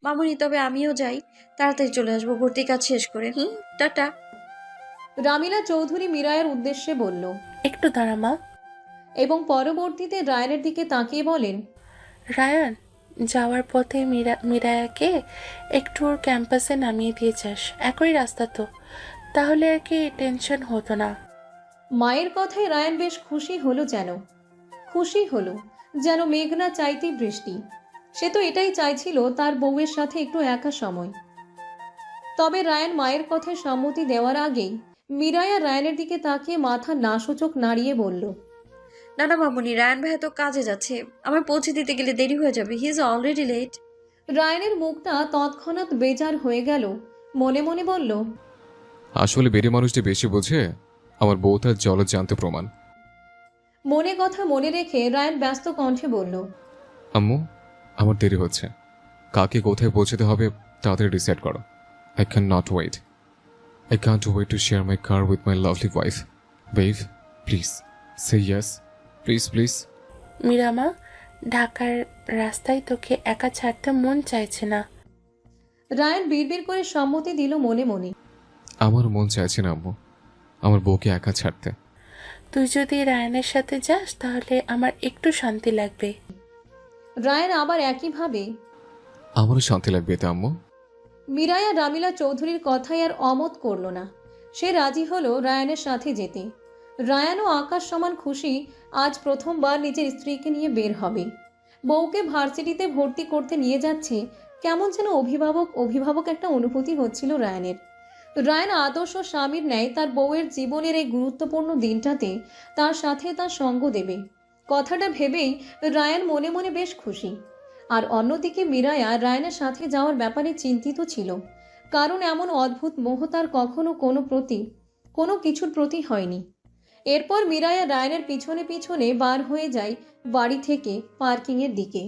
মামুনি তবে আমিও যাই, তাড়াতাড়ি চলে আসবো ভর্তি কাজ শেষ করে। টাটা। রামিলা চৌধুরী মিরায়ের উদ্দেশ্যে বলল একটু দাঁড়া মা। এবং পরবর্তীতে রায়ানের দিকে তাকিয়ে বলেন, রায়ান, যাওয়ার পথে মিরায়াকে একটু ওর ক্যাম্পাসে নামিয়ে দিয়ে যাস, একই রাস্তা তো, তাহলে আর কি টেনশন হতো না। মায়ের কথায় রায়ান বেশ খুশি হলো যেন মেঘনা চাইতেই বৃষ্টি। সে তো এটাই চাইছিল, তার বউয়ের সাথে একটু একা সময়। তবে রায়ান মায়ের কথায় সম্মতি দেওয়ার আগেই মিরায়া রায়ানের দিকে তাকিয়ে মাথা নাসূচক নাড়িয়ে বলল, না না মামুনি, রায়ান ভাইয়া তো কাজে যাচ্ছে, আমার পৌঁছে দিতে গেলে দেরি হয়ে যাবে। He is already late. রায়ানের মুখটা তৎক্ষণাৎ বেজার হয়ে গেল। মনে মনে বলল, আসলে বেড়ে মানুষটি বেশি বোঝে। আমার বউ তার জলজ্যান্ত প্রমাণ। মনে কথা মনে রেখে রায়ান ব্যস্ত কণ্ঠে বলল, আম্মু, আমার দেরি হচ্ছে। কাকে কোথায় পৌঁছতে হবে তাড়াতাড়ি ডিসাইড করো। I can not wait. I can't wait to share my car with my lovely wife. Babe, please say yes, please please. মীরামা, ঢাকার রাস্তায় তোকে একা ছাড়তে মন চাইছে না। রায়ান বিড়বিড় করে সম্মতি দিল মনে মনে। আমার মন চাইছে না আম্মু, আমার বউকে একা ছাড়তে। তুই যদি রায়ানের সাথে যাস তাহলে আমার একটু শান্তি লাগবে। রায়ান আবার একইভাবে। আমারও শান্তি লাগবে এতে আম্মু। মিরায়া রামিলা চৌধুরীর কথাই আর অমত করল না। সে রাজি হলো রায়ানের সাথে যেতে। রায়ানও আকাশ সমান খুশি, আজ প্রথমবার নিজের স্ত্রীকে নিয়ে বের হবে। বউকে ভার্সিটিতে ভর্তি করতে নিয়ে যাচ্ছে, কেমন যেন অভিভাবক একটা অনুভূতি হচ্ছিল রায়ানের। রায়ান আদর্শ স্বামীর ন্যায় তার বউয়ের জীবনের এই গুরুত্বপূর্ণ দিনটাতে তার সাথে তার সঙ্গ দেবে, কথাটা ভেবেই রায়ান মনে মনে বেশ খুশি। আর অন্যদিকে মিরায়া রায়ানের সাথে যাওয়ার ব্যাপারে চিন্তিত ছিল, কারণ এমন অদ্ভুত মোহ তার কখনো কোনো কিছুর প্রতি হয়নি। এরপর মিরায়া রায়ানের পিছনে পিছনে বার হয়ে যায় বাড়ি থেকে পার্কিংয়ের দিকে।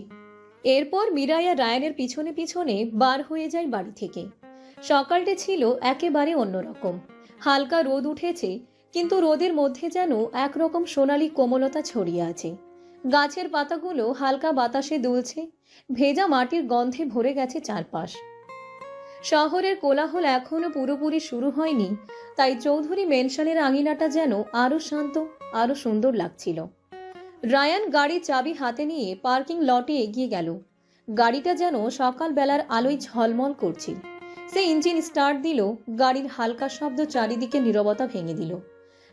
সকালটি ছিল একেবারে অন্যরকম। হালকা রোদ উঠেছে, কিন্তু রোদের মধ্যে যেন একরকম সোনালি কোমলতা ছড়িয়ে আছে। গাছের পাতাগুলো হালকা বাতাসে দুলছে, ভেজা মাটির গন্ধে ভরে গেছে চারপাশ। শহরের কোলাহল এখনো পুরোপুরি শুরু হয়নি, তাই চৌধুরী মেনশনের আঙিনাটা যেন আরো শান্ত, আরো সুন্দর লাগছিল। রায়ান গাড়ির চাবি হাতে নিয়ে পার্কিং লটে এগিয়ে গেল। গাড়িটা যেন সকালবেলার আলোয় ঝলমল করছিল। সে ইঞ্জিন স্টার্ট দিল, গাড়ির হালকা শব্দ চারিদিকে নীরবতা ভেঙে দিল।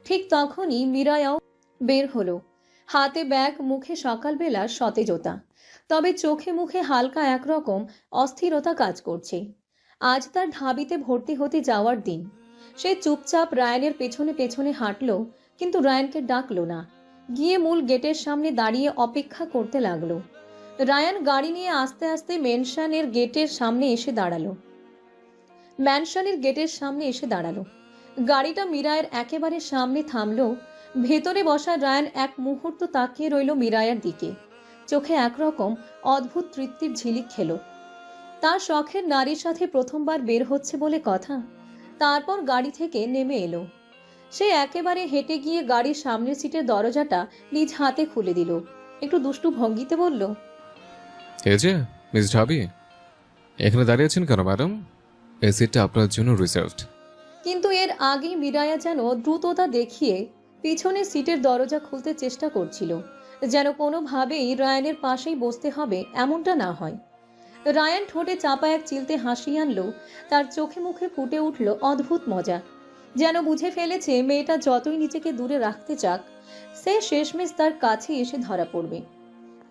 ঠিক তখনই মিরায়াও বের হলো, হাতে ব্যাগ, মুখে সকালবেলার সতেজতা, তবে চোখে মুখে হালকা একরকম অস্থিরতা কাজ করছে। আজ তার ঢাবিতে ভর্তি হতে যাওয়ার দিন। সে চুপচাপ রায়ানের পেছনে পেছনে হাঁটল, কিন্তু রায়ানকে ডাকলো না। গিয়ে মূল গেটের সামনে দাঁড়িয়ে অপেক্ষা করতে লাগলো। রায়ান গাড়ি নিয়ে আস্তে আস্তে ম্যানশনের গেটের সামনে এসে দাঁড়ালো। গাড়িটা মিরায়ের একেবারে সামনে থামলো। ভেতরে বসা রায়ান এক মুহূর্ত তাকিয়ে রইল মিরায়ার দিকে। চোখে একরকম অদ্ভুত তৃপ্তির ঝিলিক খেলো। তার শখের নারীর সাথে প্রথমবার বের হচ্ছে বলে কথা। তারপর গাড়ি থেকে নেমে এলো। সে একেবারে হেঁটে গিয়ে গাড়ির সামনের সিটের দরজাটা নিজ হাতে খুলে দিল। একটু দুষ্টু ভঙ্গিতে বলল, এই যে মিস ঢাবি, এখানে দাঁড়িয়ে আছেন কেন ম্যাডাম? এই সিটটা আপনার জন্য রিজার্ভড। কিন্তু এর আগেই মিরায়া যেন দ্রুততা দেখিয়ে পিছনের সিটের দরজা খুলতে চেষ্টা করছিল, যেন কোনোভাবেই রায়ানের পাশেই বসতে হবে এমনটা না হয়। রায়ান ঠোঁটে চাপা এক চিলতে হাসি আনলো। তার চোখে মুখে ফুটে উঠল অদ্ভুত মজা, যেন বুঝে ফেলেছে মেয়েটা যতই নিজেকে দূরে রাখতে চাক, সে শেষমেশ তার কাছে এসে ধরা পড়বে।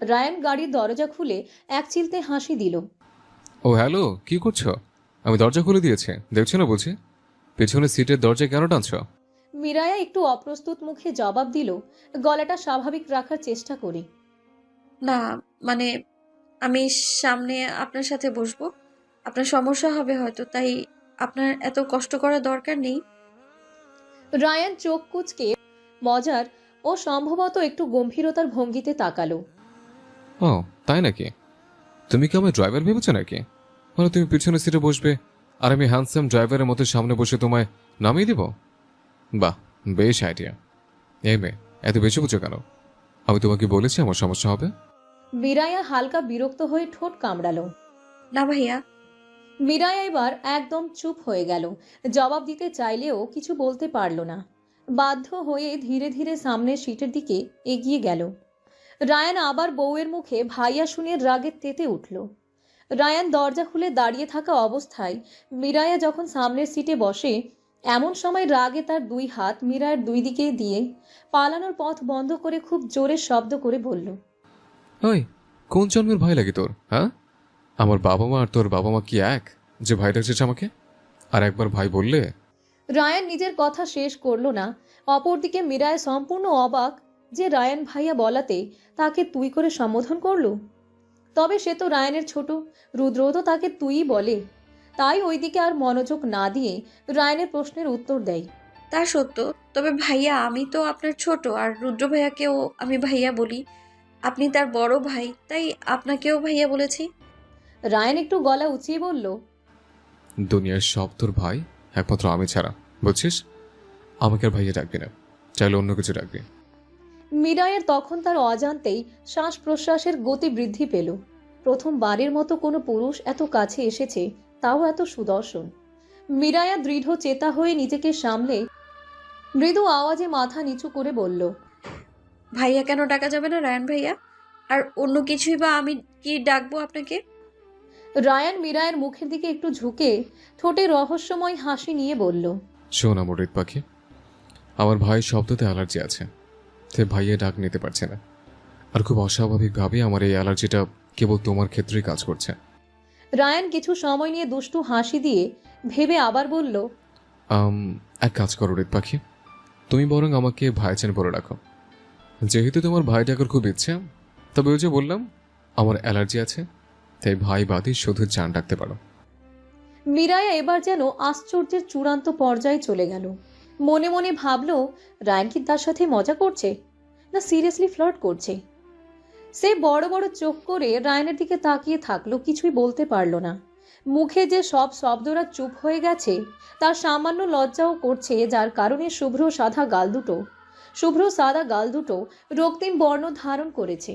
রায়ান গাড়ির দরজা খুলে এক চিলতে হাসি দিল। ও হ্যালো, কি করছো? আমি দরজা খুলে দিয়েছি, দেখছো না বুঝি? পেছনের সিটের দরজা কেন টানছো? মিরায়া একটু অপ্রস্তুত মুখে জবাব দিল, গলাটা স্বাভাবিক রাখার চেষ্টা করে। না, মানে আমি সামনে আপনার সাথে বসবো, আপনার সমস্যা হবে হয়তো, তাই আপনার এত কষ্ট করার দরকার নেই। রায়ান চোখ কুঁচকে মজার ও সম্ভবত একটু গম্ভীরতার ভঙ্গিতে তাকালো। ও তাই নাকি? তুমি কি আমার ড্রাইভার ভেবেছো নাকি? মানে তুমি পিছনের সিটে বসবে আর আমি হ্যান্ডসাম ড্রাইভারের মতো সামনে বসে তোমায় নামিয়ে দিব? বাহ, বেশ আইডিয়া। এই মেয়ে, এত বেশি বুঝো কেন? আমি তোমাকে বলেছি আমার সমস্যা হবে। মিরায়া হালকা বিরক্ত হয়ে ঠোঁট কামড়ালো। না ভাইয়া, মিরায়া এবার একদম চুপ হয়ে গেল। জবাব দিতে চাইলেও কিছু বলতে পারল না। বাধ্য হয়ে ধীরে ধীরে সামনের সিটের দিকে এগিয়ে গেল। রায়ান আবার বউয়ের মুখে ভাইয়া শুনে রাগে তেতে উঠল। রায়ান দরজা খুলে দাঁড়িয়ে থাকা অবস্থায় মিরায়া যখন সামনের সিটে বসে, এমন সময় রাগে তার দুই হাত মীরার দুই দিকে দিয়ে পালানোর পথ বন্ধ করে খুব জোরে শব্দ করে বলল, ওই, কোন জন্মের ভাই লাগে তোর? হ্যাঁ, আমার বাবা মা আর তোর বাবা মা কি এক যে ভাই ডাকছিস আমাকে? আর একবার ভাই বললে? রায়ান নিজের কথা শেষ করল না। অপরদিকে মীরায় সম্পূর্ণ অবাক যে রায়ান ভাইয়া বলাতে তাকে তুই করে সম্বোধন করলো। তবে সে তো রায়ানের ছোট, রুদ্রও তো তাকে তুই বলে। তাই ওইদিকে আর মনোযোগ না দিয়ে রায়ানের প্রশ্নের উত্তর দেয়। তা সত্য, তবে ভাইয়া আমি তো আপনার ছোট, আর রুদ্র ভাইয়াকেও আমি ভাইয়া বলি। আপনি তার বড় ভাই, তাই আপনাকেও ভাইয়া বলেছি। রায়ান একটু গলা উঁচিয়ে বলল, দুনিয়ার সব তোর ভাই, একমাত্র আমি ছাড়া, বুঝছিস? আমাকে আর ভাইয়া ডাকবি না, চাইলে অন্য কিছু ডাকবি। মীরায়ের তখন তার অজান্তেই শ্বাস প্রশ্বাসের গতি বৃদ্ধি পেল। প্রথমবারের মতো কোনো পুরুষ এত কাছে এসেছে, তাও এত সুদর্শন। মীরায়া দৃঢ় চেতা হয়ে নিজেকে সামলে মৃদু আওয়াজে মাথা নিচু করে বলল, ভাইয়া কেন ডাকা যাবে না রায়ান ভাইয়া? আর অন্য কিছুই বা আমি কি ডাকবো আপনাকে? রায়ান মীরায়ের মুখের দিকে একটু ঝুঁকে ঠোঁটে রহস্যময় হাসি নিয়ে বলল, শোন আমার হৃদ পাখি, আমার ভাই শব্দতে অ্যালার্জি আছে, তে ভাইয়া ডাক নিতে পারছে না। আর খুব অস্বাভাবিকভাবে আমার এই অ্যালার্জিটা কেবল তোমার ক্ষেত্রেই কাজ করছে। রায়ান কিছু সময় নিয়ে দুষ্টু হাসি দিয়ে ভেবে আবার বলল, এক কাজ করো হৃদ পাখি, তুমি বরং আমাকে ভাইচান বলে রাখো। যেহেতু তোমার ভাই ডাকার খুব ইচ্ছে, তবে ওই যে বললাম আমার অ্যালার্জি আছে, তাই ভাই বাদে শুধু চান ডাকতে পারো। মীরায়া এবার যেন আশ্চর্যের চূড়ান্ত পর্যায়ে চলে গেল। মনে মনে ভাবল, রায়ান কি তার সাথে মজা করছে, না সিরিয়াসলি ফ্লার্ট করছে। সে বড় বড় চোখ করে রায়ানের দিকে তাকিয়ে থাকলো, কিছুই বলতে পারল না। মুখে যে সব শব্দরা চুপ হয়ে গেছে, তার সামান্য লজ্জাও করছে, যার কারণে শুভ্র সাদা গাল দুটো রক্তিম বর্ণ ধারণ করেছে।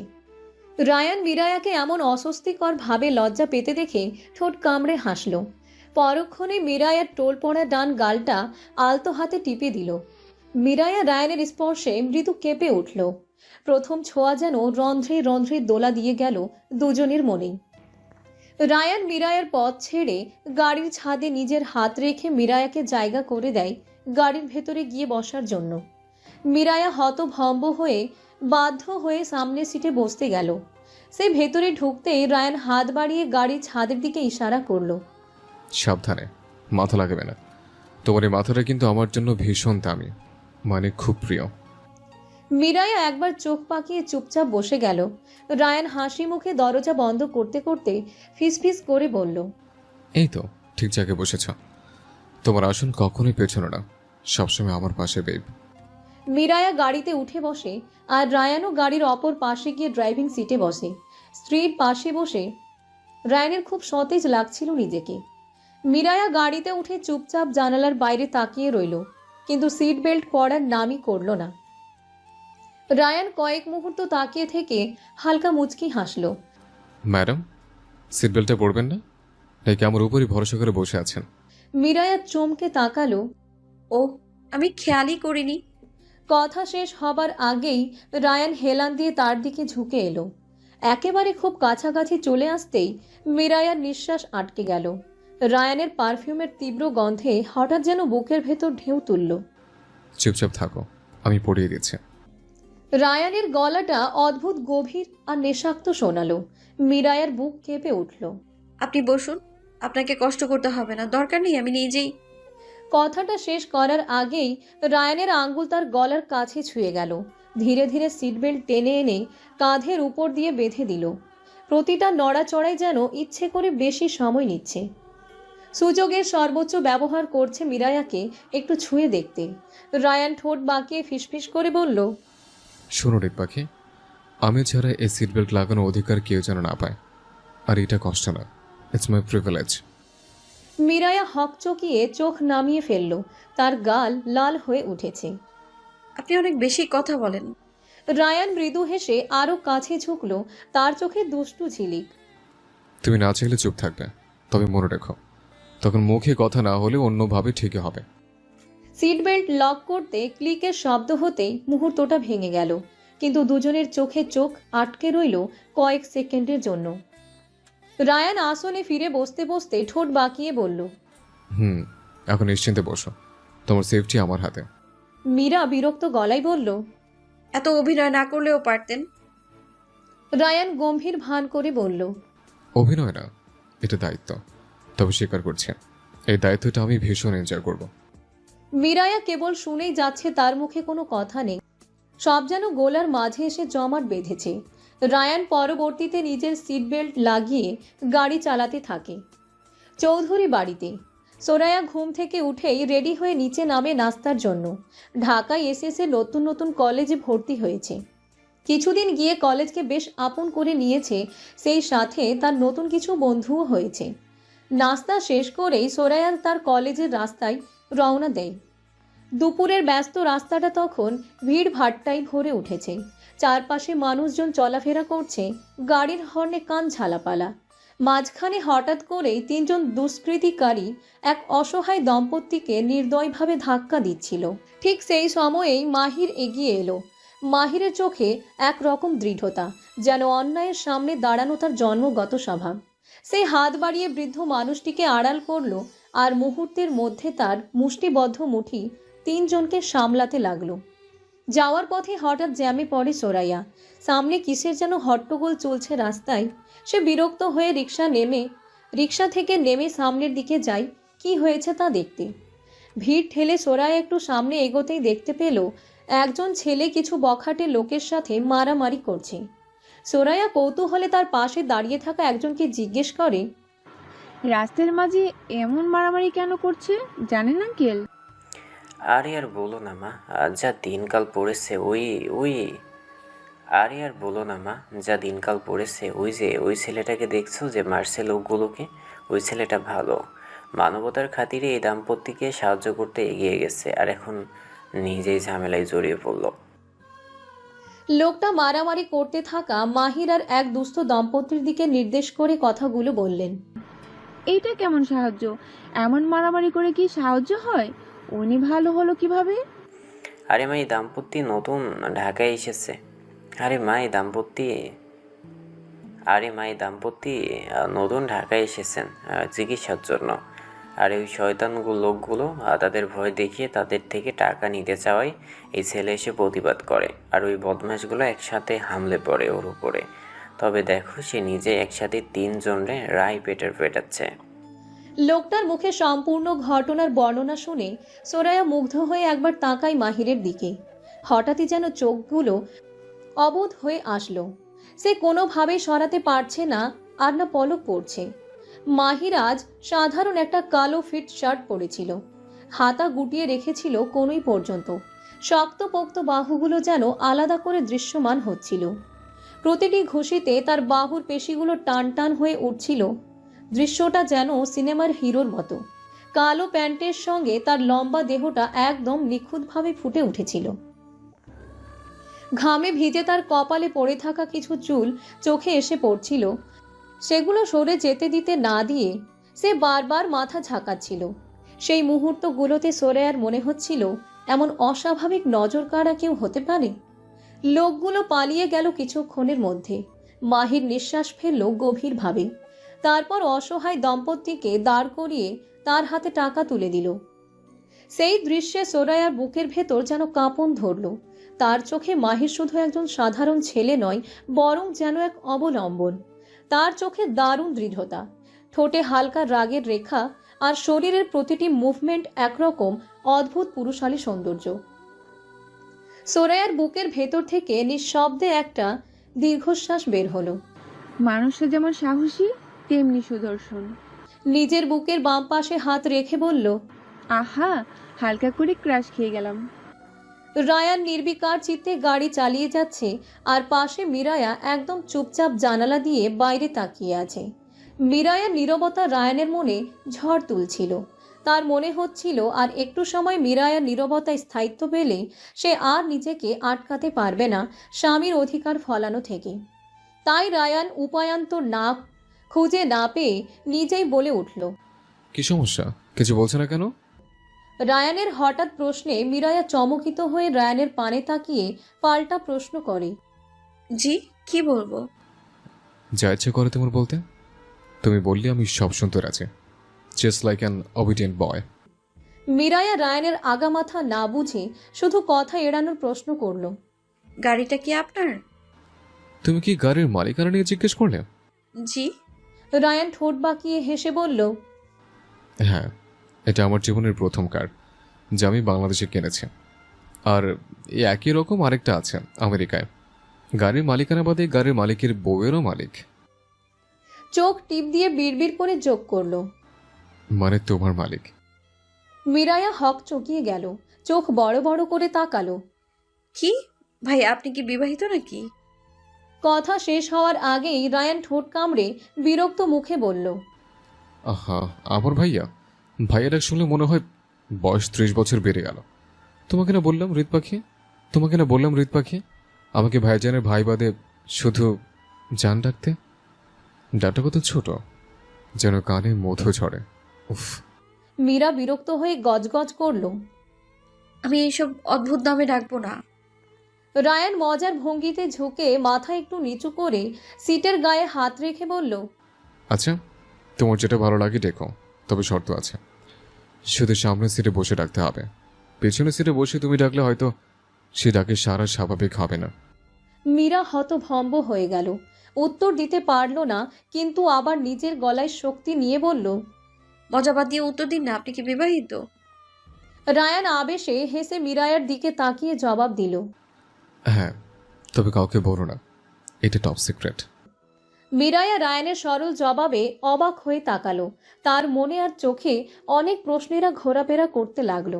রায়ান মীরায়াকে এমন অস্বস্তিকর ভাবে লজ্জা পেতে দেখে ঠোঁট কামড়ে হাসল। পরক্ষণে মীরায়ার টোল পড়া ডান গালটা আলতো হাতে টিপে দিল। মীরায়া রায়ানের স্পর্শে মৃদু কেঁপে উঠল। প্রথম ছোঁয়া যেন রন্ধ্রে রন্ধ্রে দোলা দিয়ে গেল দুজনের মনেই। রায়ান মীরায়ার পথ ছেড়ে গাড়ির ছাদে নিজের হাত রেখে মীরায়াকে জায়গা করে দেয় গাড়ির ভেতরে গিয়ে বসার জন্য। মীরায়া হতভম্ব হয়ে বাধ্য হয়ে সামনের সিটে বসতে গেল। সে ভেতরে ঢুকতেই রায়ান হাত বাড়িয়ে গাড়ির ছাদের দিকে ইশারা করলো, সাবধানে, মাথা লাগাবে না। তোমার এই মাথাটা কিন্তু আমার জন্য ভীষণ দামি, মানে খুব প্রিয়। মীরায়া একবার চোখ পাকিয়ে চুপচাপ বসে গেল। রায়ান হাসি মুখে দরজা বন্ধ করতে করতে ফিসফিস করে বলল, এই তো ঠিক জায়গায় বসেছ। তোমার আসন কখনোই পেছনে না, সবসময় আমার পাশে বেব। মীরায়া গাড়িতে উঠে বসে আর রায়ানও গাড়ির অপর পাশে গিয়ে ড্রাইভিং সিটে বসে। স্ত্রীর পাশে বসে রায়ানের খুব সতেজ লাগছিল নিজেকে। মীরায়া গাড়িতে উঠে চুপচাপ জানালার বাইরে তাকিয়ে রইল, কিন্তু সিট বেল্ট পরার নামই করল না। রায়ান কয়েক মুহূর্ত তাকিয়ে থেকে হালকা মুচকি হাসল। ম্যাডাম, সিট বেল্টটা পরবেন না নাকি আমার উপরই ভরসা করে বসে আছেন? মীরায়া চমকে তাকালো। ও, আমি খেয়ালই করিনি। কথা শেষ হবার আগেই রায়ান হেলান দিয়ে তার দিকে ঝুঁকে এলো। একেবারে খুব কাছাকাছি চলে আসতেই মীরায়ার নিঃশ্বাস আটকে গেল। রায়ানের পারফিউমের তীব্র গন্ধে হঠাৎ যেন বুকের ভেতর ঢেউ তুলল। চুপচাপ থাকো, আমি পড়িয়ে দিচ্ছি। রায়ানের গলাটা অদ্ভুত গভীর আর নেশাক্ত শোনালো। মীরায়ার বুক কেঁপে উঠল। আপনি বসুন, আপনাকে কষ্ট করতে হবে না, দরকার নেই, আমি নিজেই। কথাটা শেষ করার আগেই রায়ানের আঙ্গুল তার গলার কাছে ছুঁয়ে গেল। ধীরে ধীরে সিট বেল্ট টেনে এনে কাঁধের উপর দিয়ে বেঁধে দিল। প্রতিটা নড়াচড়াই যেন ইচ্ছে করে বেশি সময় নিচ্ছে। সুযোগের সর্বোচ্চ ব্যবহার করছে মীরায়াকে একটু ছুঁয়ে দেখতে। রায়ান ঠোঁট বাঁকিয়ে ফিসফিস করে বলল, শোনো রেক পাখি, আমি ছাড়া এই সিট বেল্ট লাগানোর অধিকার কেউ যেন না পায়। আর এটা কষ্ট না, ইটস মাই প্রিভিলেজ। মীরায়া হকচকিয়ে চোখ নামিয়ে ফেলল। তার গাল লাল হয়ে উঠেছে। আপনি অনেক বেশি কথা বলেন। রায়ান মৃদু হেসে আরো কাছে ঝুঁকল, তার চোখে দুষ্টু ঝিলিক। তুমি না চাইলে চুপ থাকবে, তবে মনে রেখো তখন মুখে কথা না হলে অন্যভাবে ঠিকই হবে। সিট বেল্ট লক করতে ক্লিকের শব্দ হতেই মুহূর্তটা ভেঙে গেল, কিন্তু দুজনের চোখে চোখ আটকে রইল কয়েক সেকেন্ডের জন্য। রায়ান আসনে ফিরে বসতে বসতে ঠোঁট বাঁকিয়ে বলল, এখন নিশ্চিন্তে বসো, তোমার সেফটি আমার হাতে। মীরা বিরক্ত গলায় বলল। এত অভিনয় না করলেও পারতেন। রায়ান গম্ভীর ভান করে বলল, অভিনয় না, এটা দায়িত্ব। তবে স্বীকার করছি, এই দায়িত্বটা আমি ভীষণ এনজয় করব। মীরায়া কেবল শুনেই যাচ্ছে, তার মুখে কোনো কথা নেই। সব যেন গোলার মাঝে এসে জমাট বেঁধেছে। রায়ান পরবর্তীতে নিজের সিট বেল্ট লাগিয়ে গাড়ি চালাতে থাকে। চৌধুরী বাড়িতে সোরায়া ঘুম থেকে উঠেই রেডি হয়ে নিচে নামে নাস্তার জন্য। ঢাকায় এসে নতুন নতুন কলেজে ভর্তি হয়েছে। কিছুদিন গিয়ে কলেজকে বেশ আপন করে নিয়েছে, সেই সাথে তার নতুন কিছু বন্ধুও হয়েছে। নাস্তা শেষ করেই সোরায়া তার কলেজের রাস্তায় রওনা দেয়। দুপুরের ব্যস্ত রাস্তাটা তখন ভিড় ভাট্টায় ভরে উঠেছে। চারপাশে মানুষজন চলাফেরা করছে, গাড়ির হর্নে কান ঝালাপালা। মাঝখানে হঠাৎ করেই তিনজন দুষ্কৃতিকারী এক অসহায় দম্পতিকে নির্দয়ভাবে ধাক্কা দিচ্ছিল। ঠিক সেই সময়েই মাহির এগিয়ে এলো। মাহিরের চোখে এক রকম দৃঢ়তা, যেন অন্যায়ের সামনে দাঁড়ানো তার জন্মগত স্বভাব। সেই হাত বাড়িয়ে বৃদ্ধ মানুষটিকে আড়াল করলো, আর মুহূর্তের মধ্যে তার মুষ্টিবদ্ধ মুঠি তিনজনকে সামলাতে লাগলো। যাওয়ার পথে হঠাৎ জ্যামে পড়ে সোরাইয়া। সামনে কিসের যেন হট্টগোল চলছে রাস্তায়। সে বিরক্ত হয়ে রিক্সা থেকে নেমে সামনের দিকে যায়, কি হয়েছে তা দেখতে। ভিড় ঠেলে সোরাইয়া একটু সামনে এগোতেই দেখতে পেল একজন ছেলে কিছু বখাটে লোকের সাথে মারামারি করছে। সোরাইয়া কৌতূহলে তার পাশে দাঁড়িয়ে থাকা একজনকে জিজ্ঞেস করে, রাস্তার মাঝে এমন মারামারি কেন করছে জানেন আঙ্কেল? আরে আর বলো না মা, যা দিনকাল পড়েছে আরে আর বলো না মা, যা দিনকাল পড়েছে। ওই ছেলেটাকে দেখছো যে মারছে লোকগুলোকে? ওই ছেলেটা ভালো, মানবতার খাতিরে এই দাম্পত্যকে সাহায্য করতে এগিয়ে গেছে, আর এখন নিজেই ঝামেলায় জড়িয়ে পড়লো। লোকটা মারামারি করতে থাকা মাহির আর এক দুস্থ দম্পতির দিকে নির্দেশ করে কথাগুলো বললেন। এইটা কেমন সাহায্য? এমন মারামারি করে কি সাহায্য হয়? উনি ভালো হলো কিভাবে? আরে মা, এই দাম্পত্য নতুন ঢাকায় এসেছে। নতুন ঢাকায় এসেছেন চিকিৎসার জন্য। আর ওই শয়তান লোকগুলো তাদের ভয় দেখিয়ে তাদের থেকে টাকা নিতে চাওয়ায় এই ছেলে এসে প্রতিবাদ করে, আর ওই বদমাশগুলো একসাথে হামলে পড়ে ওর উপরে। তবে দেখো, সে নিজে একসাথে তিনজনে রায় পেটাচ্ছে। লোকটার মুখে সম্পূর্ণ ঘটনার বর্ণনা শুনে সোরায়া মুগ্ধ হয়ে একবার তাকায় মাহিরের দিকে। হঠাৎই যেন চোখগুলো অবোধ হয়ে আসলো। সে কোনোভাবেই সরাতে পারছে না, আর না পলক পড়ছে। মাহির আজ সাধারণ একটা কালো ফিট শার্ট পরেছিল, হাতা গুটিয়ে রেখেছিল কোনোই পর্যন্ত। শক্তপোক্ত বাহুগুলো যেন আলাদা করে দৃশ্যমান হচ্ছিল। প্রতিটি ঘুষিতে তার বাহুর পেশিগুলো টান টান হয়ে উঠছিল। দৃশ্যটা যেন সিনেমার হিরোর মতো। কালো প্যান্টের সঙ্গে তার লম্বা দেহটা একদম নিখুঁতভাবে ফুটে উঠেছিল। ঘামে ভিজে তার কপালে পড়ে থাকা কিছু চুল চোখে এসে পড়ছিল। সেগুলো সরে যেতে দিতে না দিয়ে সে বারবার মাথা ঝাঁকাচ্ছিল। সেই মুহূর্তগুলোতে সোরায়ার মনে হচ্ছিল এমন অস্বাভাবিক নজর কাড়া কেউ হতে পারে। লোকগুলো পালিয়ে গেল কিছুক্ষণের মধ্যে। মাহির নিঃশ্বাস ফেলল গভীরভাবে। তারপর অসহায় দম্পতিকে দাঁড় করিয়ে তার হাতে টাকা তুলে দিল। সেই দৃশ্যে সোরায়ার বুকের ভেতর যেন কাঁপন ধরল। তার চোখে মাহির শুধু একজন সাধারণ ছেলে নয়, বরং যেন এক অবলম্বন। তার চোখে দারুণ দৃঢ়তা, ঠোঁটে হালকা রাগের রেখা, আর শরীরের প্রতিটি মুভমেন্ট একরকম অদ্ভুত পুরুষালী সৌন্দর্য। সোরায়ার বুকের ভেতর থেকে নিঃশব্দে একটা দীর্ঘশ্বাস বের হলো। মানুষটা যেমন সাহসী তেমনি সুদর্শন। নিজের বুকের বাম পাশে হাত রেখে বলল, আহা, হালকা করে ক্রাশ খেয়ে গেলাম। রায়ান নির্বিকার চিত্তে গাড়ি চালিয়ে যাচ্ছে, আর পাশে মীরায়া একদম চুপচাপ জানালা দিয়ে বাইরে তাকিয়ে আছে। মীরায়ার নীরবতা রায়ানের মনে ঝড় তুলছিল। তার মনে হচ্ছিল আর একটু সময় মীরায়ার নীরবতায় স্থায়িত্ব পেলে সে আর নিজেকে আটকাতে পারবে না স্বামীর অধিকার ফলানো থেকে। তাই রায়ান উপায়ান্তর না খুঁজে না পেয়ে নিজেই বলে উঠল, কি সমস্যা? কিছু বলছে না কেন? রায়ানের হঠাৎ প্রশ্নে মিরায়া চমকিত হয়ে রায়ানের পানে তাকিয়ে পাল্টা প্রশ্ন করে। জি, কি বলবো? যা ইচ্ছে করে তোমার বলতে। তুমি বললে আমি সব শুনতে রাজি। জাস্ট লাইক অ্যান অবিডিয়েন্ট বয়। মিরায়া রায়ানের আগামাথা না বুঝে শুধু কথা এড়ানোর প্রশ্ন করল। গাড়িটা কি আপনার? তুমি কি গাড়ির মালিকানা নিয়ে জিজ্ঞেস করলে? জি। রায়ান ঠোঁট বাঁকিয়ে হেসে বলল, হ্যাঁ, এটা আমার জীবনের প্রথম কার, যা আমি বাংলাদেশে কিনেছি। আর এই একই রকম আরেকটা আছে আমেরিকায়। গাড়ির মালিকানা বাদে গাড়ির মালিকের বউয়েরও মালিক। চোখ টিপ দিয়ে বিড়বিড় করে যোগ করল। মানে তোমার মালিক। মিরায়া হক চকিয়ে গেল, চোখ বড় বড় করে তাকালো। কি? ভাই, আপনি কি বিবাহিত নাকি? কথা শেষ হওয়ার আগেই রায়ান ঠোঁট কামড়ে বিরক্ত মুখে বলল, আহা, আমার ভাইয়া। ভাইয়াটা শুনলে মনে হয় বয়স 30 বছর বেড়ে গেল। তোমাকে না বললাম হৃদ পাখি, আমাকে ভাইজানের ভাই বাদে শুধু জান ডাকতে। ডাকটা কত ছোট, যেন কানে মধু ঝরে। উফ। মীরা বিরক্ত হয়ে গজগজ করল। আমি এইসব অদ্ভুত নামে ডাকবো না। রায়ান মজার ভঙ্গিতে ঝুঁকে মাথা একটু নিচু করে সিটের গায়ে হাত রেখে বলল, আচ্ছা, তোমার যেটা ভালো লাগে ডেকো, তবে শর্ত আছে। শুধু সামনের সিটে বসে ডাকতে হবে। পেছনের সিটে বসে তুমি ডাকলে হয়তো সে ডাকে সারা স্বাভাবিক হবে না। মীরা হতভম্ব হয়ে গেল, উত্তর দিতে পারল না, কিন্তু আবার নিজের গলায় শক্তি নিয়ে বলল। মজাবাদ দিয়ে উত্তর দিন না, আপনি কি বিবাহিত? রায়ান আবেশে হেসে মিরায়ার দিকে তাকিয়ে জবাব দিল। হ্যাঁ, তবে কাউকে বলো না, এটা টপ সিক্রেট। মিরায়া রায়ানের সরল জবাবে অবাক হয়ে তাকালো। তার মনে আর চোখে অনেক প্রশ্নেরা ঘোরাফেরা করতে লাগলো।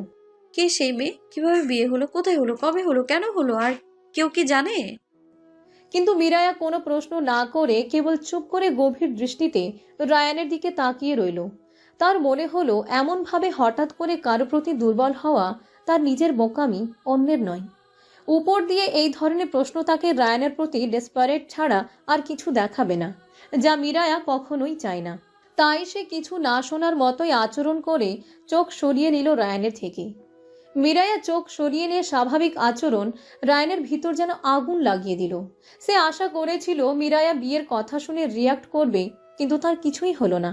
কে সেই মেয়ে? কিভাবে বিয়ে হলো? কোথায় হলো? কবে হলো? কেন হলো? আর কেউ কি জানে? কিন্তু মিরায়া কোনো প্রশ্ন না করে কেবল চুপ করে গভীর দৃষ্টিতে রায়ানের দিকে তাকিয়ে রইল। তার মনে হলো এমনভাবে হঠাৎ করে কারো প্রতি দুর্বল হওয়া তার নিজের বোকামি, অন্যের নয়। উপর দিয়ে এই ধরনের প্রশ্ন তাকে রায়ানের প্রতি ডেসপারেট ছাড়া আর কিছু দেখাবে না, যা মিরায়া কখনোই চায় না। তাই সে কিছু না শোনার মতোই আচরণ করে চোখ সরিয়ে নিল রায়ানের থেকে। মিরায়া চোখ সরিয়ে নিয়ে স্বাভাবিক আচরণ রায়ানের ভিতর যেন আগুন লাগিয়ে দিল। সে আশা করেছিল মিরায়া বিয়ের কথা শুনে রিয়াক্ট করবে, কিন্তু তার কিছুই হলো না।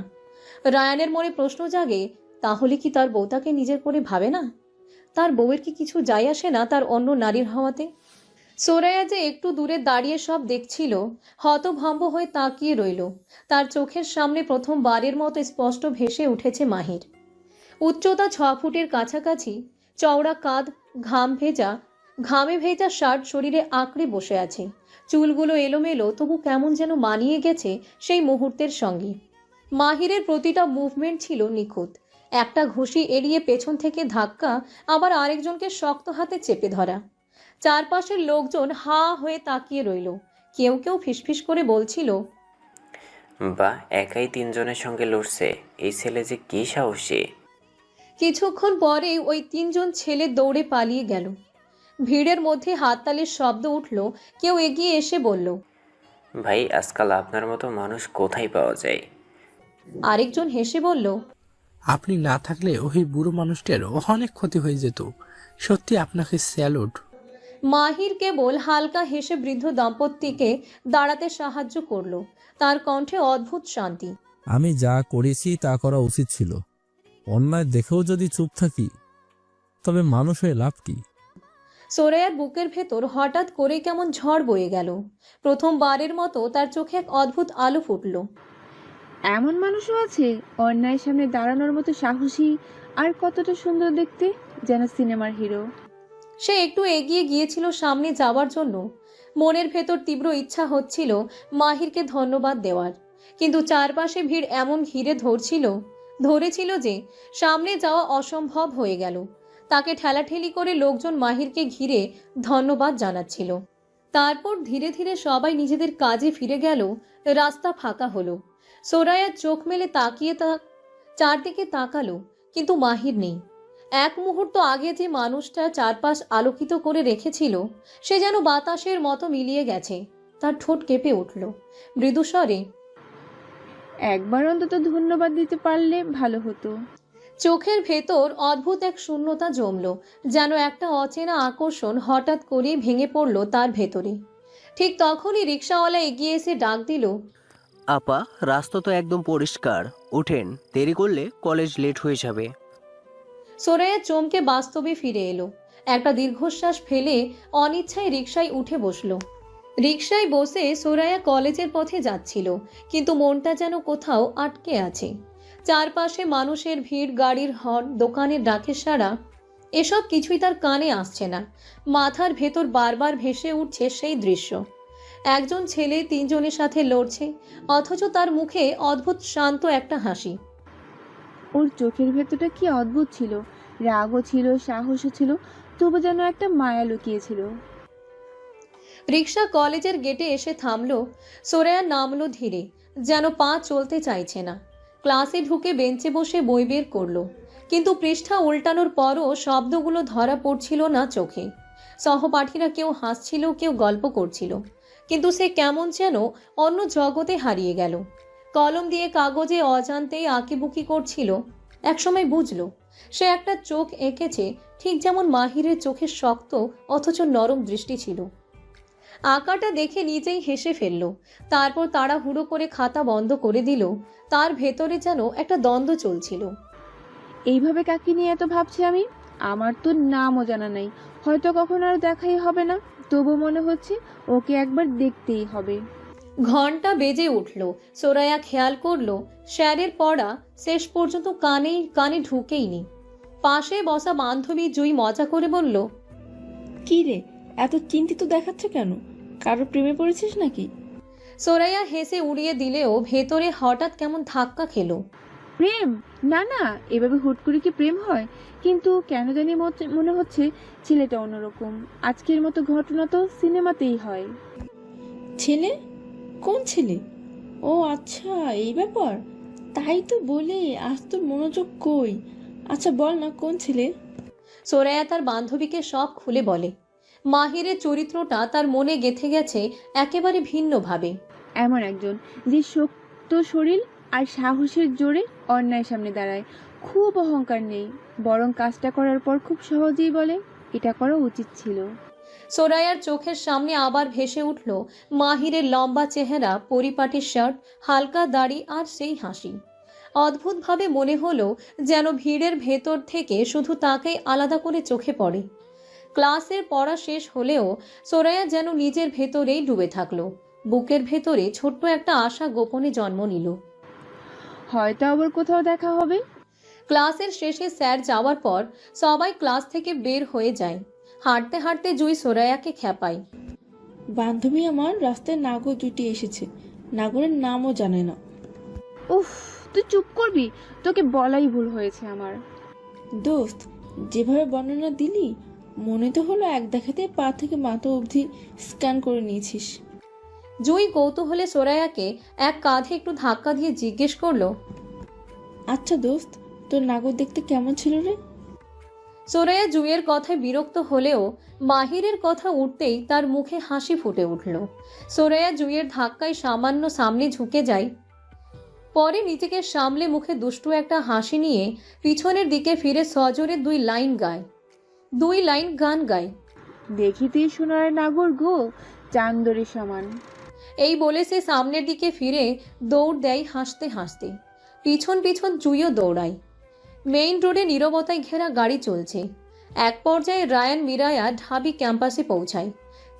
রায়ানের মনে প্রশ্ন জাগে, তাহলে কি তার বউ তাকে নিজের করে ভাবে না? তার বউয়ের কি কিছু যায় আসে না তার অন্য নারীর হওয়াতে? সোরাইয়া যে একটু দূরে দাঁড়িয়ে সব দেখছিল, হতভম্ব হয়ে তাকিয়ে রইল। তার চোখের সামনে প্রথমবারের মতো স্পষ্ট ভেসে উঠেছে মাহির। উচ্চতা 6 ফুটের কাছাকাছি, চওড়া কাঁধ, ঘামে ভেজা শার্ট শরীরে আঁকড়ে বসে আছে। চুলগুলো এলোমেলো, তবু কেমন যেন মানিয়ে গেছে সেই মুহূর্তের সঙ্গে। মাহিরের প্রতিটা মুভমেন্ট ছিল নিখুঁত। একটা ঘুষি এড়িয়ে পেছন থেকে ধাক্কা, আবার আরেকজনকে শক্ত হাতে চেপে ধরা। চারপাশের লোকজন হা হয়ে তাকিয়ে রইল। কেউ কেউ ফিসফিস করে বলছিল, বা একাই 3 জনের সঙ্গে লড়ছে, এই ছেলে যে কি সাহসী। কিছুক্ষণ পরেই ওই 3 জন ছেলে দৌড়ে পালিয়ে গেল। ভিড়ের মধ্যে হাততালির শব্দ উঠল। কেউ এগিয়ে এসে বলল, ভাই, আজকাল আপনার মতো মানুষ কোথায় পাওয়া যায়? আরেকজন হেসে বলল, আপনি না থাকলে ওই বুড়ো মানুষটার অনেক ক্ষতি হয়ে যেত। সত্যি আপনাকে স্যালুট। মাহির কেবল হালকা হেসে বৃদ্ধ দম্পতিকে দাঁড়াতে সাহায্য করল। তার কণ্ঠে অদ্ভুত শান্তি। আমি যা করেছি তা করা উচিত ছিল। অন্যায় দেখেও যদি চুপ থাকি, তবে মানুষ হয়ে লাভ কি? সোরাইয়ার বুকের ভেতর হঠাৎ করে কেমন ঝড় বয়ে গেল। প্রথমবারের মতো তার চোখে এক অদ্ভুত আলো ফুটল। এমন মানুষও আছে অন্যায়ের সামনে দাঁড়ানোর মতো সাহসী, আর কতটা সুন্দর দেখতে, যেন সিনেমার হিরো। সে একটু এগিয়ে গিয়েছিল সামনে যাওয়ার জন্য। মনের ভেতর তীব্র ইচ্ছা হচ্ছিল মাহিরকে ধন্যবাদ দেওয়ার, কিন্তু চারপাশে ভিড় এমন ঘিরে ধরেছিল যে সামনে যাওয়া অসম্ভব হয়ে গেল। তাকে ঠেলাঠেলি করে লোকজন মাহিরকে ঘিরে ধন্যবাদ জানাচ্ছিল। তারপর ধীরে ধীরে সবাই নিজেদের কাজে ফিরে গেল। রাস্তা ফাঁকা হলো। সোরাইয়া চোখ মেলে তাকিয়ে চারদিকে তাকালো, কিন্তু মাহির নেই। এক মুহূর্ত আগে যে মানুষটা চারপাশ আলোকিত করে রেখেছিল, সে যেন বাতাসের মতো মিলিয়ে গেছে। তার ঠোঁট কেঁপে উঠল। মৃদুস্বরে, একবার অন্তত ধন্যবাদ দিতে পারলে ভালো হতো। চোখের ভেতর অদ্ভুত এক শূন্যতা জমল, যেন একটা অচেনা আকর্ষণ হঠাৎ করে ভেঙে পড়ল তার ভেতরে। ঠিক তখনই রিকশাওয়ালা এগিয়ে এসে ডাক দিল, আপা, রাস্তা তো একদম পরিষ্কার, ওঠেন, দেরি করলে কলেজ লেট হয়ে যাবে। সোরাইয়া চমকে বাস্তবে ফিরে এলো। একটা দীর্ঘশ্বাস ফেলে অনিচ্ছায় রিকশায় উঠে বসলো। রিকশায় বসে সোরাইয়া কলেজের পথে যাচ্ছিল, কিন্তু মনটা যেন কোথাও আটকে আছে। চারপাশে মানুষের ভিড়, গাড়ির হর্ন, দোকানের ডাকের সাড়া, এসব কিছুই তার কানে আসছে না। মাথার ভেতর বারবার ভেসে উঠছে সেই দৃশ্য। একজন ছেলে তিনজনের সাথে লড়ছে, অথচ তার মুখে অদ্ভুত শান্ত একটা হাসি। ওর চোখের ভেতরটা কি অদ্ভুত ছিল, রাগও ছিল, সাহসও ছিল, তবু যেন একটা মায়া লুকিয়েছিল। রিকশা কলেজের গেটে এসে থামলো। সোরাইয়া নামলো ধীরে, যেন পা চলতে চাইছে না। ক্লাসে ঢুকে বেঞ্চে বসে বই বের করলো, কিন্তু পৃষ্ঠা উল্টানোর পরও শব্দগুলো ধরা পড়ছিল না চোখে। সহপাঠীরা কেউ হাসছিল, কেউ গল্প করছিল, কিন্তু সে কেমন যেন অন্য জগতে হারিয়ে গেল। কলম দিয়ে কাগজে অজান্তেই আঁকিবুকি করছিল। একসময় বুঝলো সে একটা চোখ এঁকেছে, ঠিক যেমন মাহিরের চোখের শক্ত অথচ নরম দৃষ্টি ছিল। আঁকাটা দেখে নিজেই হেসে ফেলল, তারপর তাড়াহুড়ো করে খাতা বন্ধ করে দিল। তার ভেতরে যেন একটা দ্বন্দ্ব চলছিল। এইভাবে কাকে নিয়ে এত ভাবছি আমি? আমার তো নামও জানা নাই, হয়তো কখনো আর দেখাই হবে না, তবু মনে হচ্ছে ওকে একবার দেখতেই হবে। ঘন্টা বেজে উঠল। সোরাইয়া খেয়াল করলো স্যারের পড়া শেষ পর্যন্ত কানে কানে ঢুকেইনি। পাশে বসা বান্ধবী জুই মজা করে বলল, কি রে, এত চিন্তিত দেখাচ্ছে কেন? কারো প্রেমে পড়েছিস নাকি? সোরাইয়া হেসে উড়িয়ে দিলেও ভেতরে হঠাৎ কেমন ধাক্কা খেলো। প্রেম? না না, এভাবে হুট করে কি প্রেম হয়? কিন্তু কেন জানি মনে হচ্ছে ছেলেটা অন্যরকম। আজকের মতো ঘটনা তো সিনেমাতেই হয়। ছেলে? কোন ছেলে? ও আচ্ছা, এই ব্যাপার। তাই তো বলি, আজ তোর মনোযোগ কই? আচ্ছা বল না, কোন ছেলে? সোরাইয়া তার বান্ধবীকে সব খুলে বলে। মাহিরের চরিত্রটা তার মনে গেঁথে গেছে একেবারে ভিন্নভাবে। এমন একজন যে শক্ত শরীর আর সাহসের জোরে অন্যায়ের সামনে দাঁড়ায়, খুব অহংকার নেই, বরং কাজটা করার পর খুব সহজেই বলে এটা করা উচিত ছিল। সোরাইয়ার চোখের সামনে আবার ভেসে উঠল মাহিরের লম্বা চেহারা, পরিপাটি শার্ট, হালকা দাড়ি আর সেই হাসি। অদ্ভুতভাবে মনে হলো যেন ভিড়ের ভেতর থেকে শুধু তাকেই আলাদা করে চোখে পড়ে। ক্লাসের পড়া শেষ হলেও সোরাইয়া যেন নিজের ভেতরেই ডুবে থাকলো। বুকের ভেতরে ছোট্ট একটা আশা গোপনে জন্ম নিল। হয়তো আবার কোথাও দেখা হবে। ক্লাসের শেষে স্যার যাওয়ার পর সবাই ক্লাস থেকে বের হয়ে যায়। হাঁটতে হাঁটতে জুই সোরাইয়াকে খেপায়, বান্ধবী আমার রাস্তায় নাগর জুটি এসেছে, নাগরের নামও জানে না। উফ, তুই চুপ করবি? তোকে বলাই ভুল হয়েছে আমার। দোস্ত, যেভাবে বর্ণনা দিলি, মনে তো হলো এক দেখাতে পা থেকে মাথা অবধি স্ক্যান করে নিয়েছিস। জুই কৌতূহলে সোরাইয়াকে এক কাঁধে একটু ধাক্কা দিয়ে জিজ্ঞেস করলো, আচ্ছা দোস্ত, তোর নাগর দেখতে কেমন ছিল রে? সোরাইয়া জুইয়ের কথায় বিরক্ত হলেও মাহিরের কথা উঠতেই তার মুখে হাসি ফুটে উঠল। সোরাইয়া জুইয়ের ধাক্কায় সামান্য সামনে ঝুঁকে যায়, পরে নিজেকে সামলে মুখে দুষ্টু একটা হাসি নিয়ে পিছনের দিকে ফিরে সজোরে দুই লাইন গান গায়। দেখিতে সোনার নাগর গো, চান্দরে সমান। এই বলে সে সামনের দিকে ফিরে দৌড় দেয় হাসতে হাসতে। পিছন পিছন জুইও দৌড়ায়। মেইন রোডে নীরবতায় ঘেরা গাড়ি চলছে। এক পর্যায়ে রায়ান মিরায়া ঢাবি ক্যাম্পাসে পৌঁছায়।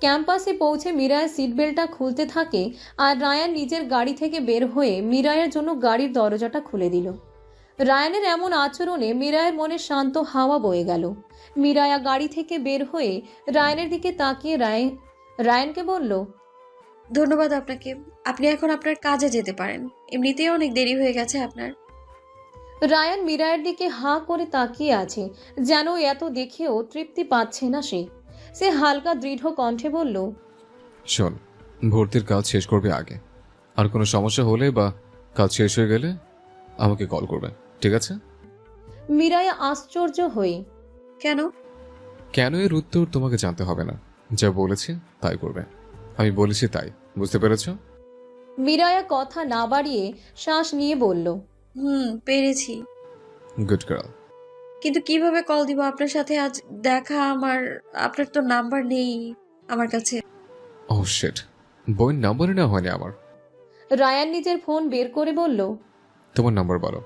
ক্যাম্পাসে পৌঁছে মিরায়া সিট বেল্টটা খুলতে থাকে, আর রায়ান নিজের গাড়ি থেকে বের হয়ে মিরায়ার জন্য গাড়ির দরজাটা খুলে দিল। রায়ানের এমন আচরণে মিরায়ের মনে শান্ত হাওয়া বয়ে গেল। মিরায়া গাড়ি থেকে বের হয়ে রায়ানের দিকে তাকিয়ে রায়ানকে বলল, ধন্যবাদ আপনাকে। আপনি এখন আপনার কাজে যেতে পারেন, এমনিতেই অনেক দেরি হয়ে গেছে আপনার। রায়ান মিরায়ের দিকে হাঁ করে তাকিয়ে আছে, যেন এত দেখেও তৃপ্তি পাচ্ছে না সে। সে হালকা দৃঢ় কণ্ঠে বলল, শোন, ভর্তির কাজ শেষ করবে আগে। আর কোনো সমস্যা হলে বা কাজ শেষ হয়ে গেলে আমাকে কল করবে, ঠিক আছে? মিরায়া আশ্চর্য হয়ে, কেন? কেন এর উত্তর তোমাকে জানতে হবে না। যা বলেছি তাই করবে। আমি বলেছি তাই, বুঝতে পেরেছ? মিরায়া কথা না বাড়িয়ে শ্বাস নিয়ে বলল, পেরেছি। Good girl. কিন্তু কিভাবে কল দিব? আপনার সাথে আজ দেখা আমার, আপনার তো নাম্বার নেই আমার কাছে। ও শিট, বইয়ের নাম্বারই না হয়নি আমার। রায়ান নিজের ফোন বের করে বলল। তোমার নাম্বার বলো।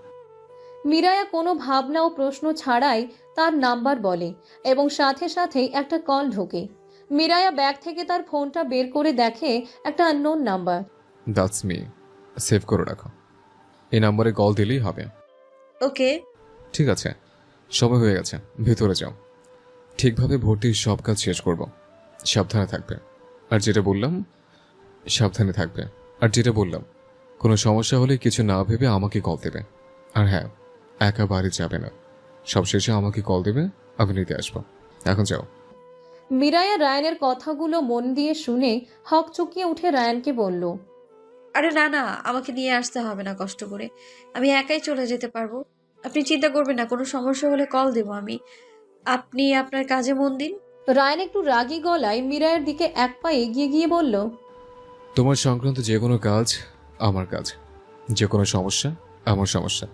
মিরায়া কোনো ভাবনা ও প্রশ্ন ছাড়াই তার নাম্বার বলে এবং সাথে সাথেই একটা কল ঢোকে। মিরায়া ব্যাগ থেকে তার ফোনটা বের করে দেখে একটা unknown number. That's me, save করে রাখো। এই নাম্বারে কল দিলেই হবে। ওকে। ঠিক আছে, সময় হয়ে গেছে, ভেতরে যাও। ঠিকভাবে ভর্তির সব কাজ শেষ করব। সাবধানে থাকবে। আর যেটা বললাম, সাবধানে থাকবে। আর যেটা বললাম, কোনো সমস্যা হলে কিছু না ভেবে আমাকে কল দেবে। আর হ্যাঁ, একা বাড়ি যাবে না, সবশেষে আমাকে কল দেবে, আমি নিতে আসবো। এখন যাও। মিরায়া রায়ানের কথাগুলো মন দিয়ে শুনে হকচকিয়ে উঠে রায়ানকে বলল, আরে না না, আমাকে নিয়ে আসতে হবে না কষ্ট করে, আমি একাই চলে যেতে পারবো। আপনি চিন্তা করবেন না, কোনো সমস্যা হলে কল দেব আমি। আপনি আপনার কাজে মন দিন। রায়ান একটু রাগী গলায় মিরায়ের দিকে এক পা এগিয়ে গিয়ে বলল, তোমার সংক্রান্ত যে কোনো কাজ আমার কাজ, যে কোনো সমস্যা আমার সমস্যা,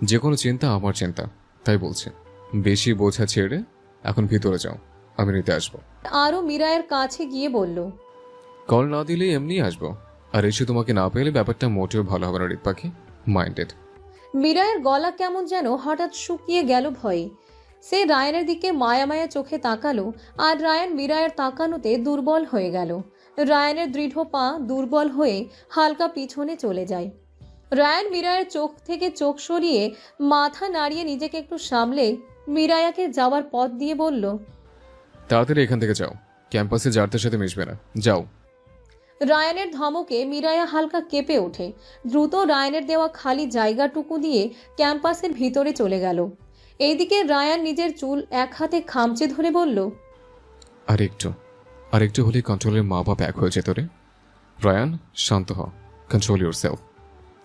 যে কোনো চিন্তা আমার চিন্তা। তাই বলছে, বেশি বোঝা ছেড়ে এখন ভিতরে যাও, আমি নিতে আসবো। আরও মিরায়ের কাছে গিয়ে বলল, কল না দিলে এমনি আসবো। আর এসে তোমাকে না পেলে ব্যাপারটা মোটেও ভালো হবে না হৃদ পাখি, মাইন্ডেড। মিরায়ের গলা কেমন যেন হঠাৎ শুকিয়ে গেল ভয়ে। সে রায়ানের দিকে মায়া মায়া চোখে তাকালো, আর রায়ান মিরায়ের তাকানোতে দুর্বল হয়ে গেল। রায়ানের দৃঢ় পা দুর্বল হয়ে হালকা পিছনে চলে যায়। রায়ান মিরায়ের চোখ থেকে চোখ সরিয়ে মাথা নাড়িয়ে নিজেকে একটু সামলে মিরায়াকে যাওয়ার পথ দিয়ে বলল, তাড়াতাড়ি এখান থেকে যাও, ক্যাম্পাসে যারদের সাথে মিশবে না, যাও। রায়ানের ধমকে মিরায়া হালকা কেঁপে ওঠে। দ্রুত রায়ানের দেওয়া খালি জায়গাটুকু দিয়ে ক্যাম্পাসের ভিতরে চলে গেল। এইদিকে রায়ান নিজের চুল এক হাতে খামচে ধরে বলল, আর একটু হলে কন্ট্রোলের মা বাপ এক হয়ে যেত রে। রায়ান, শান্ত হ, কন্ট্রোল ইউর সেলফ।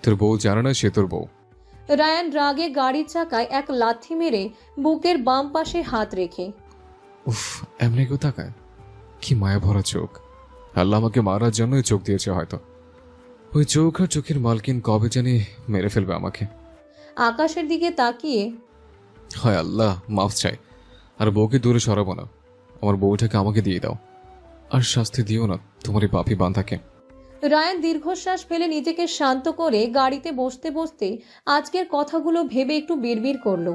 তোর বউ জানে না সে তোর বউ। রায়ান রাগে গাড়ির চাকায় এক লাথি মেরে বুকের বাম পাশে হাত রেখে, উফ, এমনি কেউ তাকায়? কি মায়া ভরা চোখ। আল্লাহ আমাকে মারার জন্যই চোখ দিয়েছে হয়তো। ওই চোখ আর চোখের মালকিন কবে জানি মেরে ফেলবে আমাকে। আকাশের দিকে তাকিয়ে, হয় আল্লাহ, মাফ চাই। আর বউকে দূরে সরাবো না, আমার বউটাকে আমাকে দিয়ে দাও। আর শাস্তি দিও না তোমার এই পাপি বান্ধাকে। রায়ান দীর্ঘশ্বাস ফেলে নিজেকে শান্ত করে গাড়িতে বসতে বসতে আজকের কথাগুলো ভেবে একটু বিড়বিড় করলো।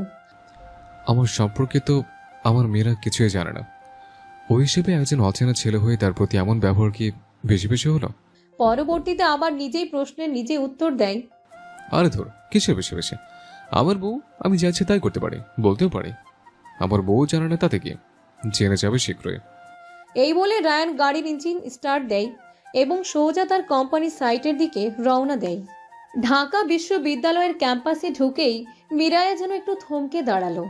আমার সম্পর্কে তো আমার মেয়েরা কিছুই জানে না। ওই হিসেবে একজন অচেনা ছেলে হয়ে তার প্রতি এমন ব্যবহার কি বেশি বেশি হলো? পরবর্তীতে আবার নিজেই প্রশ্নের নিজে উত্তর দেয়, আরে ধর, কিসের বেশি বেশি? আমার বউ, আমি যা ইচ্ছে তাই করতে পারি, বলতেও পারি। আমার বউ জানে না তাতে কি? জেনে যাবে শীঘ্রই। এই বলে রায়ান গাড়ির ইঞ্জিন স্টার্ট দেয় এবং সোজা তার কোম্পানির সাইটের দিকে রওনা দেয়। ঢাকা বিশ্ববিদ্যালয়ের ক্যাম্পাসে ঢুকেই মিরায়া যেন একটু থমকে দাঁড়ালো।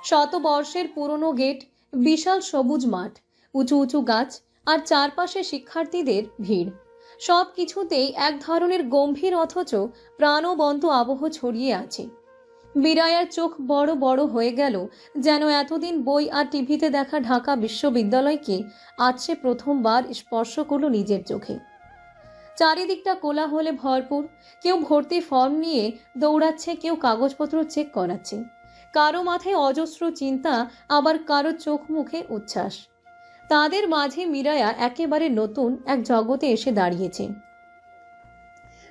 শতবর্ষের পুরনো গেট, বিশাল সবুজ মাঠ, উঁচু উঁচু গাছ আর চারপাশে শিক্ষার্থীদের ভিড়, সব কিছুতেই এক ধরনের গম্ভীর অথচ প্রাণবন্ত আবহ ছড়িয়ে আছে। মিরায়ার চোখ বড় বড় হয়ে গেল, যেন এতদিন বই আর টিভিতে দেখা ঢাকা বিশ্ববিদ্যালয়কে আজ সে প্রথমবার স্পর্শ করলো নিজের চোখে। চারিদিকটা কোলাহলে ভরপুর। কেউ ভর্তি ফর্ম নিয়ে দৌড়াচ্ছে, কেউ কাগজপত্র চেক করাচ্ছে। কারো মাথায় অজস্র চিন্তা, আবার কারো চোখ মুখে উচ্ছ্বাস। তাদের মাঝে মিরায়া একেবারে নতুন এক জগতে এসে দাঁড়িয়েছে।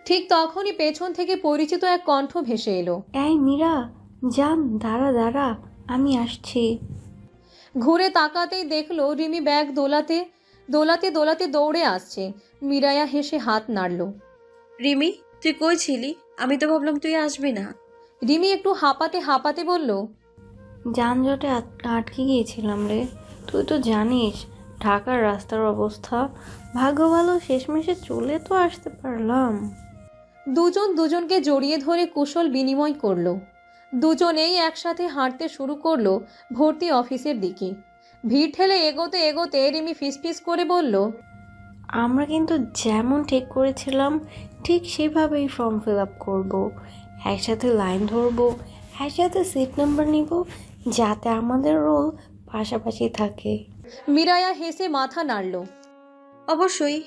ঠিক তখনই পেছন থেকে পরিচিত এক কণ্ঠ ভেসে এলো, এই মীরা, জান, দাঁড়া দাঁড়া, আমি আসছি। ঘুরে তাকাতেই দেখলো রিমি ব্যাগ দোলাতে দোলাতে দোলাতে দৌড়ে আসছে। মিরায়া হেসে হাত নাড়ল। রিমি, তুই কই ছিলি? আমি তো ভাবলাম তুই আসবি না। রিমি একটু হাঁপাতে হাঁপাতে বলল, যানজটে আটকে গিয়েছিলাম রে। তুই তো জানিস ঢাকার রাস্তার অবস্থা। ভাগ্য ভালো শেষমেশে চলে তো আসতে পারলাম। দুজন দুজনকে জড়িয়ে ধরে কুশল বিনিময় করলো। দুজনেই একসাথে হাঁটতে শুরু করলো ভর্তি অফিসের দিকে। ভিড় ঠেলে এগোতে এগোতে রিমি ফিসফিস করে বলল, আমরা কিন্তু যেমন ঠিক করেছিলাম ঠিক সেভাবেই ফর্ম ফিল আপ করবো। একসাথে লাইন ধরবো, একসাথে সিট নাম্বার নিব, যাতে আমাদের রোল পাশাপাশি থাকে। মিরায়া হেসে মাথা নাড়ল। অবশ্যই,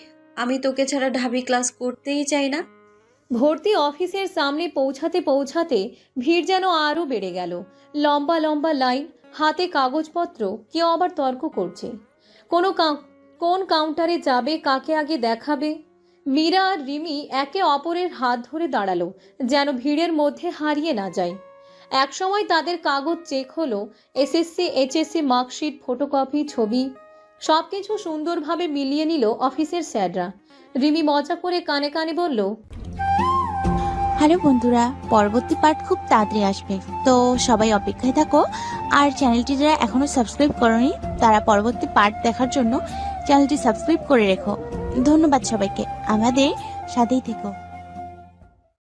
আমি তোকে ছাড়া ঢাবি ক্লাস করতেই চাই না। ভর্তি অফিসের সামনে পৌঁছাতে পৌঁছাতে ভিড় যেন আরও বেড়ে গেল। লম্বা লম্বা লাইন, হাতে কাগজপত্র, কেউ আবার তর্ক করছে কোন কাউন্টারে যাবে, কাকে আগে দেখাবে। মীরা আর রিমি একে অপরের হাত ধরে দাঁড়ালো, যেন ভিড়ের মধ্যে হারিয়ে না যায়। একসময় তাদের কাগজ চেক হলো, এসএসসি এইচএসসি মার্কশিট, ফটোকপি, ছবি সব কিছু সুন্দরভাবে মিলিয়ে নিল অফিসের স্যাররা। রিমি মজা করে কানে কানে বলল, হ্যালো বন্ধুরা, পরবর্তী পার্ট খুব তাড়াতাড়ি আসবে, তো সবাই অপেক্ষায় থাকো। আর চ্যানেলটি যারা এখনো সাবস্ক্রাইব করোনি তারা পরবর্তী পার্ট দেখার জন্য চ্যানেলটি সাবস্ক্রাইব করে রেখো। ধন্যবাদ সবাইকে, আমাদের সাথেই থেকো।